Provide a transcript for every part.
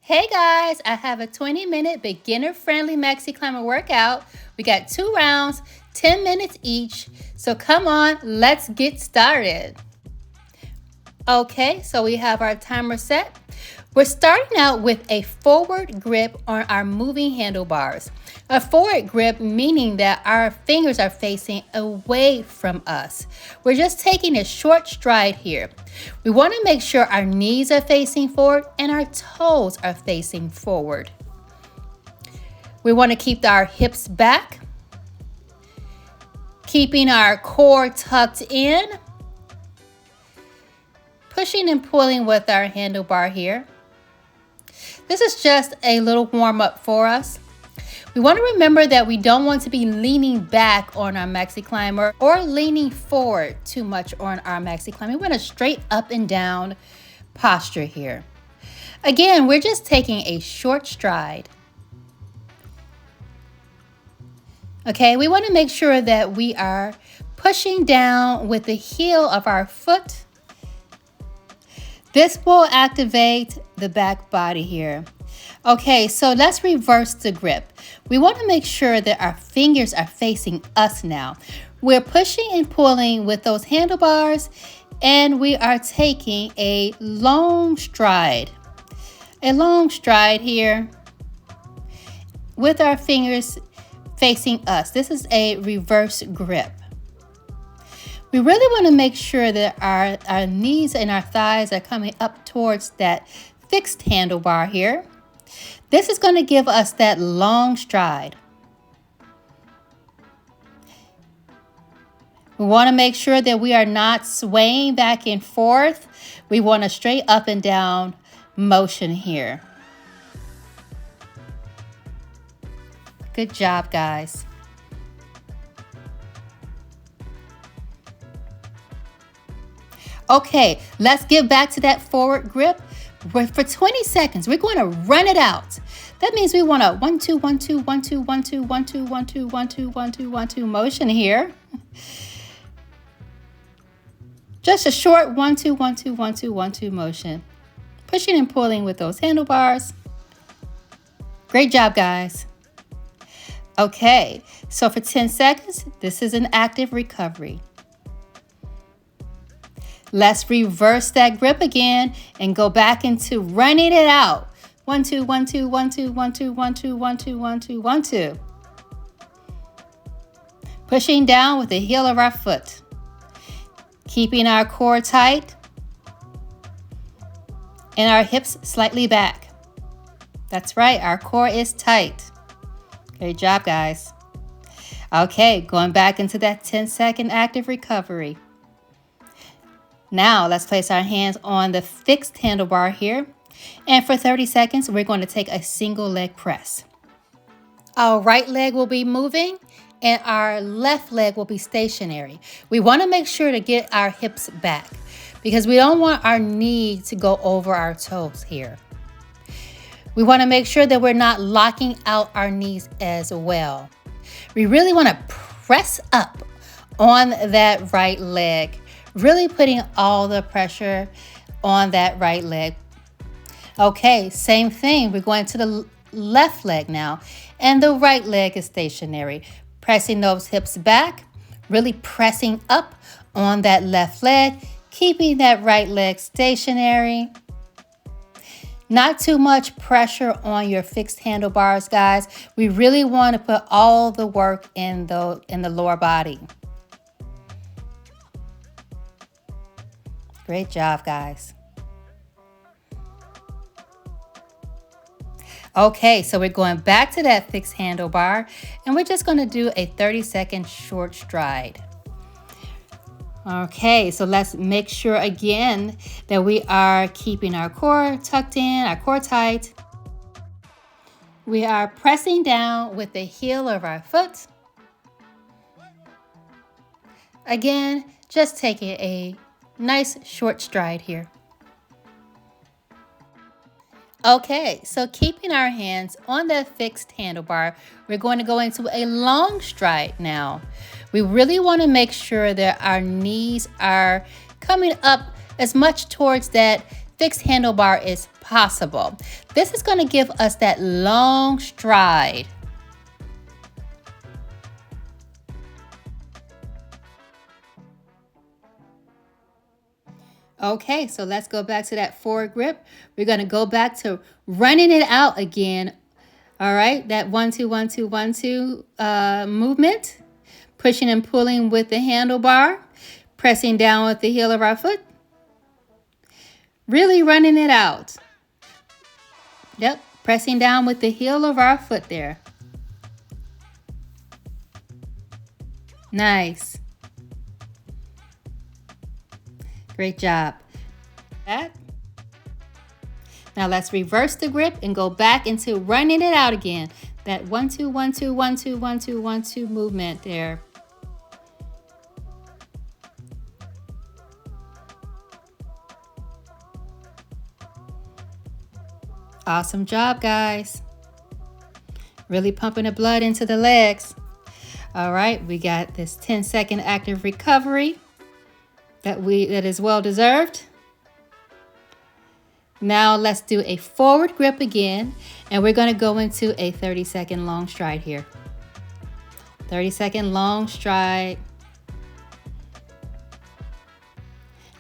Hey guys, I have a 20-minute beginner-friendly Maxi Climber workout. We got 2 rounds, 10 minutes each. So come on, let's get started. Okay, so we have our timer set. We're starting out with a forward grip on our moving handlebars. A forward grip meaning that our fingers are facing away from us. We're just taking a short stride here. We want to make sure our knees are facing forward and our toes are facing forward. We want to keep our hips back, keeping our core tucked in, pushing and pulling with our handlebar here. This is just a little warm-up for us. We want to remember that we don't want to be leaning back on our Maxi Climber or leaning forward too much on our Maxi Climber. We want a straight up and down posture here. Again, we're just taking a short stride. Okay, we want to make sure that we are pushing down with the heel of our foot. This will activate the back body here. Okay, so let's reverse the grip. We want to make sure that our fingers are facing us now. We're pushing and pulling with those handlebars, and we are taking a long stride. A long stride here with our fingers facing us. This is a reverse grip. We really want to make sure that our knees and our thighs are coming up towards that fixed handlebar here. This is going to give us that long stride. We want to make sure that we are not swaying back and forth. We want a straight up and down motion here. Good job, guys. Okay, let's get back to that forward grip. For 20 seconds, we're going to run it out. That means we want a 1, 2, 1, 2, 1, 2, 1, 2, 1, 2, 1, 2, 1, 2, 1, 2, 1, 2 motion here. Just a short 1, 2, 1, 2, 1, 2, 1, 2 motion. Pushing and pulling with those handlebars. Great job, guys. Okay, so for 10 seconds, this is an active recovery. Let's reverse that grip again and go back into running it out. 1, 2, 1, 2, 1, 2, 1, 2, 1, 2, 1, 2, 1, 2, 1, 2. Pushing down with the heel of our foot. Keeping our core tight and our hips slightly back. That's right, our core is tight. Great job, guys. Okay, going back into that 10-second active recovery. Now, let's place our hands on the fixed handlebar here. And for 30 seconds, we're going to take a single leg press. Our right leg will be moving and our left leg will be stationary. We want to make sure to get our hips back because we don't want our knee to go over our toes here. We want to make sure that we're not locking out our knees as well. We really want to press up on that right leg. Really putting all the pressure on that right leg. Okay, same thing. We're going to the left leg now, and the right leg is stationary. Pressing those hips back, really pressing up on that left leg, keeping that right leg stationary. Not too much pressure on your fixed handlebars, guys. We really want to put all the work in the lower body. Great job, guys. Okay, so we're going back to that fixed handlebar and we're just going to do a 30-second short stride. Okay, so let's make sure again that we are keeping our core tucked in, our core tight. We are pressing down with the heel of our foot. Again, just taking a nice short stride here. Okay, so keeping our hands on that fixed handlebar, we're going to go into a long stride now. We really want to make sure that our knees are coming up as much towards that fixed handlebar is possible. This is going to give us that long stride. Okay, so let's go back to that forward grip. We're going to go back to running it out again. All right, that 1, 2, 1, 2, 1, 2 movement. Pushing and pulling with the handlebar. Pressing down with the heel of our foot. Really running it out. Yep, pressing down with the heel of our foot there. Nice. Great job. Now let's reverse the grip and go back into running it out again. That 1, 2, 1, 2, 1, 2, 1, 2, 1, 2 movement there. Awesome job, guys. Really pumping the blood into the legs. All right, we got this 10-second active recovery that is well deserved. Now let's do a forward grip again, and we're going to go into a 30-second long stride here. 30-second long stride.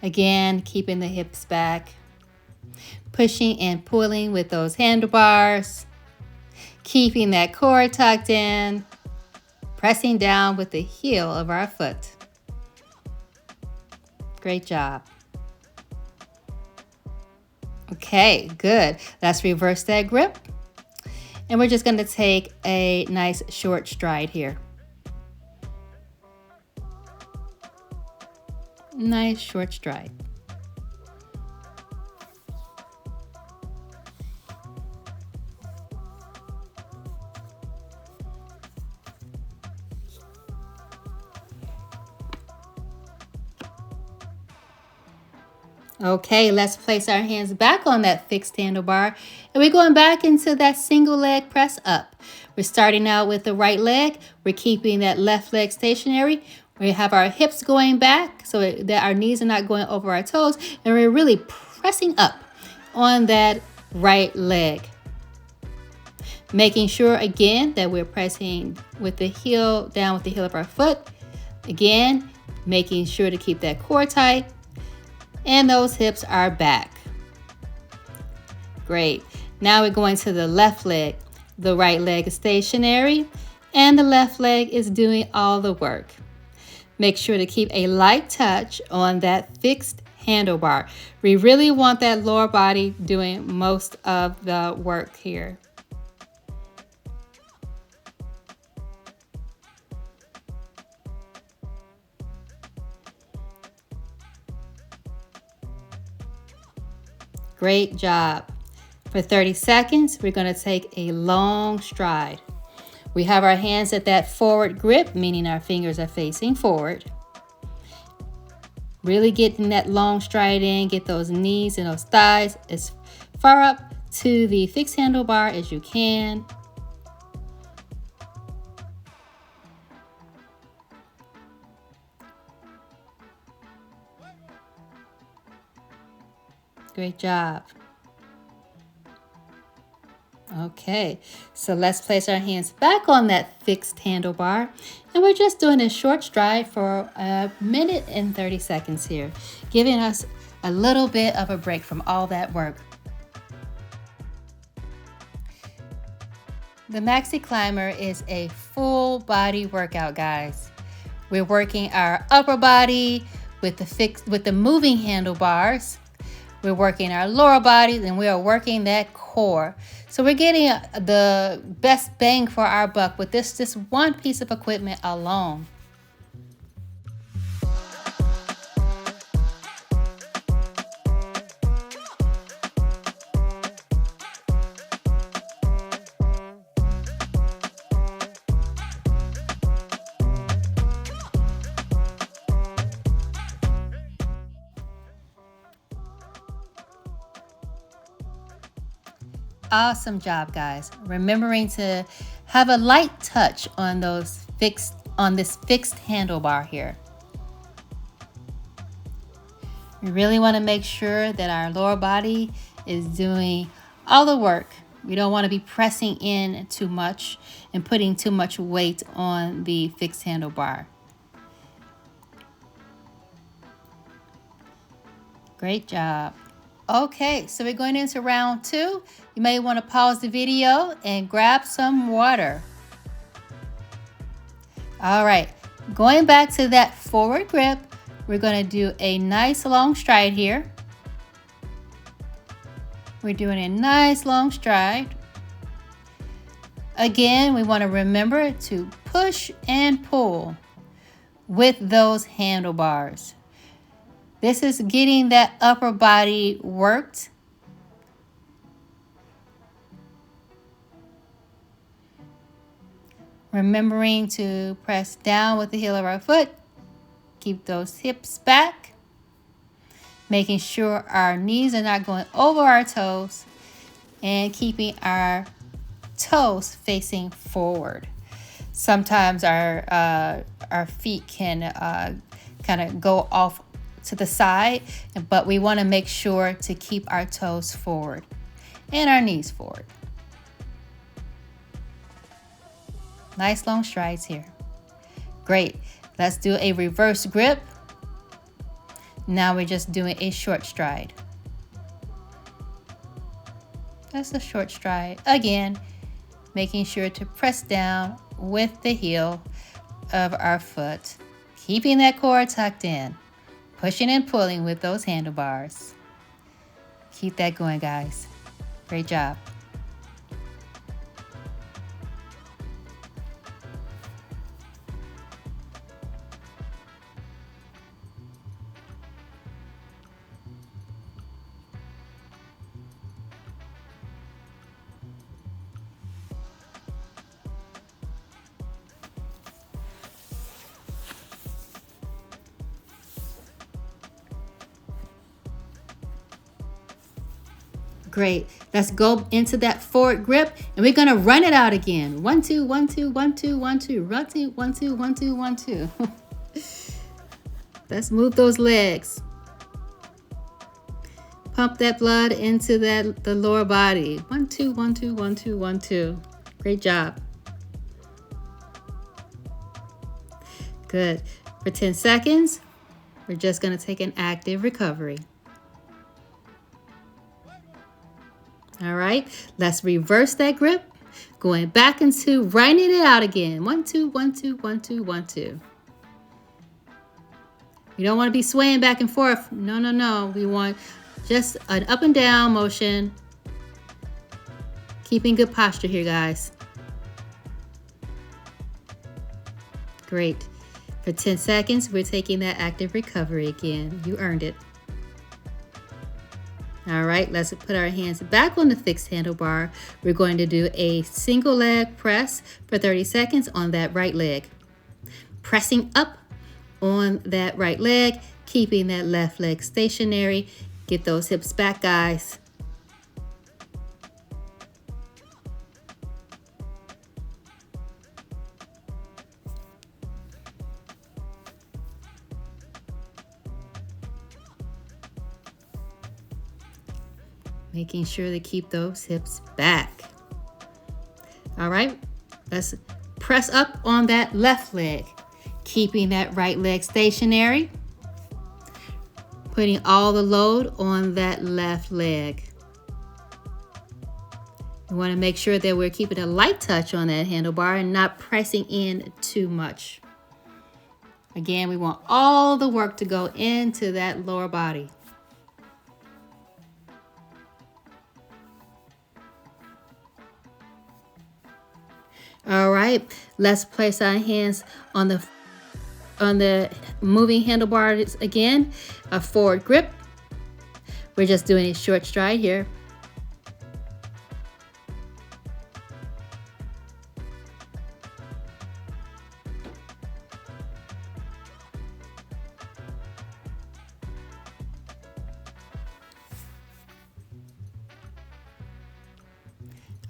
Again, keeping the hips back. Pushing and pulling with those handlebars. Keeping that core tucked in. Pressing down with the heel of our foot. Great job. Okay, good. Let's reverse that grip. And we're just going to take a nice short stride here. Nice short stride. Okay, let's place our hands back on that fixed handlebar, and we're going back into that single leg press up. We're starting out with the right leg. We're keeping that left leg stationary. We have our hips going back so that our knees are not going over our toes, and we're really pressing up on that right leg. Making sure again that we're pressing with the heel down with the heel of our foot. Again, making sure to keep that core tight. And those hips are back. Great. Now we're going to the left leg. The right leg is stationary and the left leg is doing all the work. Make sure to keep a light touch on that fixed handlebar. We really want that lower body doing most of the work here. Great job. For 30 seconds, we're going to take a long stride. We have our hands at that forward grip, meaning our fingers are facing forward. Really getting that long stride in, get those knees and those thighs as far up to the fixed handlebar as you can. Great job. Okay, so let's place our hands back on that fixed handlebar, and we're just doing a short stride for 1 minute and 30 seconds here, giving us a little bit of a break from all that work. The Maxi Climber is a full body workout, guys. We're working our upper body with the moving handlebars. We're working our lower body, and we are working that core. So we're getting the best bang for our buck with this one piece of equipment alone. Awesome job, guys. Remembering to have a light touch on this fixed handlebar here. We really want to make sure that our lower body is doing all the work. We don't want to be pressing in too much and putting too much weight on the fixed handlebar. Great job. Okay, so we're going into round 2. You may want to pause the video and grab some water. All right, going back to that forward grip, we're going to do a nice long stride here. We're doing a nice long stride. Again, we want to remember to push and pull with those handlebars. This is getting that upper body worked. Remembering to press down with the heel of our foot. Keep those hips back. Making sure our knees are not going over our toes. And keeping our toes facing forward. Sometimes our feet can kind of go off to the side, but we want to make sure to keep our toes forward and our knees forward. Nice long strides here. Great. Let's do a reverse grip. Now we're just doing a short stride. That's a short stride. Again, making sure to press down with the heel of our foot, keeping that core tucked in. Pushing and pulling with those handlebars. Keep that going, guys. Great job. Great. Let's go into that forward grip and we're going to run it out again. 1, 2, 1, 2, 1, 2, 1, 2. Run 2, 1, 2, 1, 2, 1, 2. Let's move those legs. Pump that blood into the lower body. 1, 2, 1, 2, 1, 2, 1, 2. Great job. Good. For 10 seconds, we're just going to take an active recovery. All right, let's reverse that grip. Going back into writing it out again. 1, 2, 1, 2, 1, 2, 1, 2. You don't want to be swaying back and forth. No, no, no. We want just an up and down motion. Keeping good posture here, guys. Great. For 10 seconds, we're taking that active recovery again. You earned it. All right, let's put our hands back on the fixed handlebar. We're going to do a single leg press for 30 seconds on that right leg. Pressing up on that right leg, keeping that left leg stationary. Get those hips back, guys. Making sure to keep those hips back. All right, let's press up on that left leg, keeping that right leg stationary, putting all the load on that left leg. We want to make sure that we're keeping a light touch on that handlebar and not pressing in too much. Again, we want all the work to go into that lower body. All right, let's place our hands on the moving handlebars again, a forward grip. We're just doing a short stride here.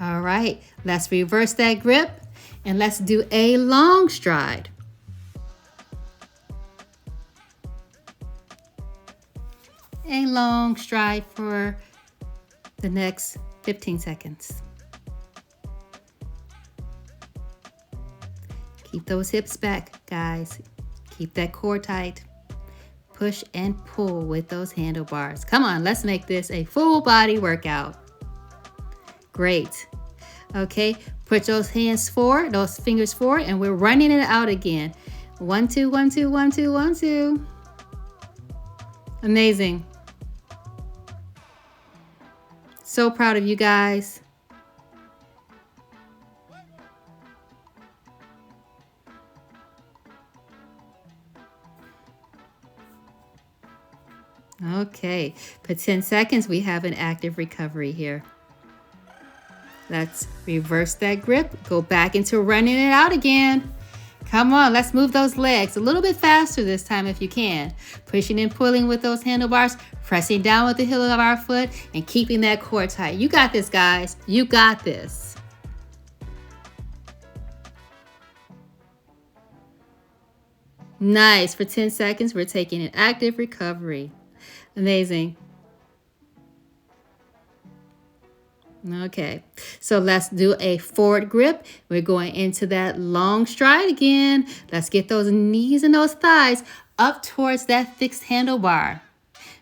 All right, let's reverse that grip and let's do a long stride. long stride for the next 15 seconds. Keep those hips back, guys. Keep that core tight. Push and pull with those handlebars. Come on, let's make this a full body workout. Great. Okay, put those hands forward, those fingers forward, and we're running it out again. 1, 2, 1, 2, 1, 2, 1, 2. Amazing. So proud of you guys. Okay, for 10 seconds, we have an active recovery here. Let's reverse that grip. Go back into running it out again. Come on, let's move those legs a little bit faster this time if you can. Pushing and pulling with those handlebars, pressing down with the heel of our foot, and keeping that core tight. You got this, guys. You got this. Nice. For 10 seconds, we're taking an active recovery. Amazing. Okay, so let's do a forward grip. We're going into that long stride again. Let's get those knees and those thighs up towards that fixed handlebar.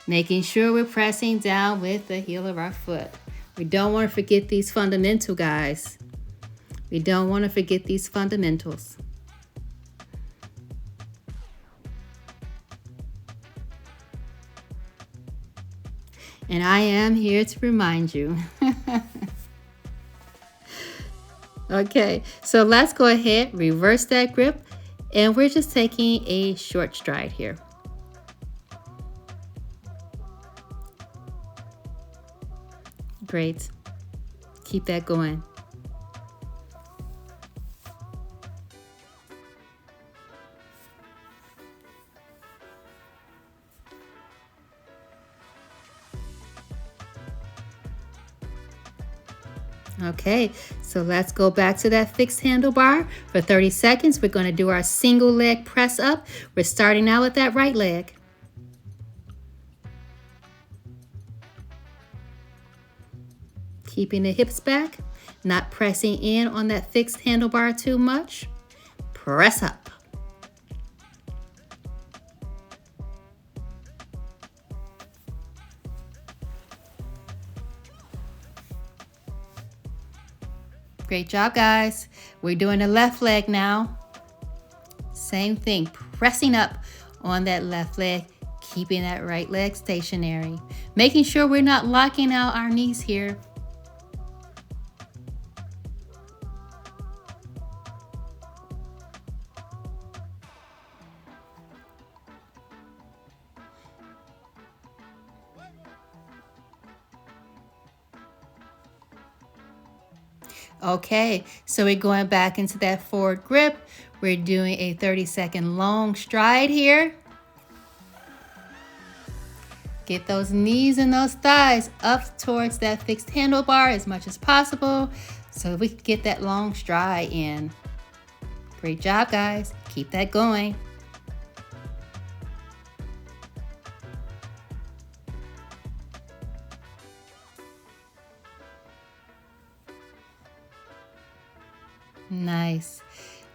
Making sure we're pressing down with the heel of our foot. We don't want to forget these fundamentals, guys. We don't want to forget these fundamentals. And I am here to remind you. Okay, so let's go ahead, reverse that grip, and we're just taking a short stride here. Great. Keep that going. Okay, so let's go back to that fixed handlebar. For 30 seconds, we're going to do our single leg press up. We're starting out with that right leg. Keeping the hips back, not pressing in on that fixed handlebar too much. Press up. Great job, guys. We're doing the left leg now. Same thing, pressing up on that left leg, keeping that right leg stationary. Making sure we're not locking out our knees here. Okay, so we're going back into that forward grip. We're doing a 30-second long stride here. Get those knees and those thighs up towards that fixed handlebar as much as possible so we can get that long stride in. Great job, guys. Keep that going. Nice.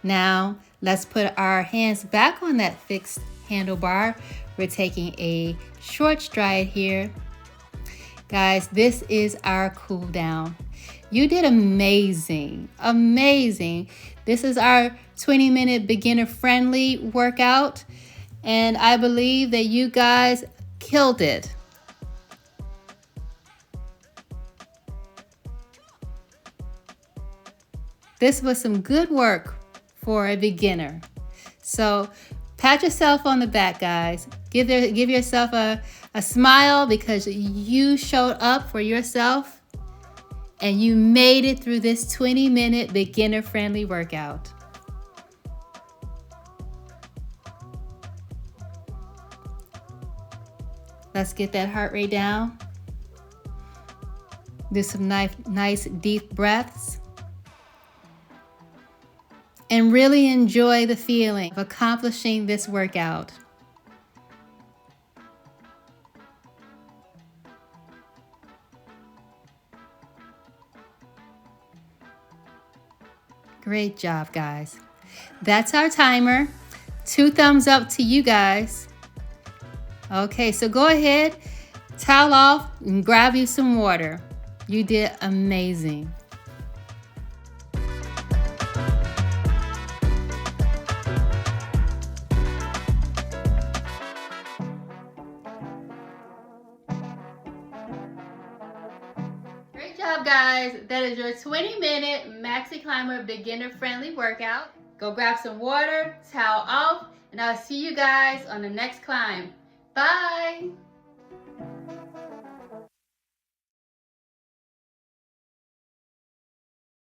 Now let's put our hands back on that fixed handlebar. We're taking a short stride here. Guys, this is our cool down. You did amazing, amazing. This is our 20-minute beginner friendly workout, and I believe that you guys killed it. This was some good work for a beginner. So pat yourself on the back, guys. Give yourself a smile because you showed up for yourself and you made it through this 20-minute beginner-friendly workout. Let's get that heart rate down. Do some nice deep breaths. And really enjoy the feeling of accomplishing this workout. Great job, guys. That's our timer. 2 thumbs up to you guys. Okay, so go ahead, towel off, and grab you some water. You did amazing. Great job, guys. That is your 20-minute Maxi Climber beginner-friendly workout. Go grab some water, towel off, and I'll see you guys on the next climb. Bye.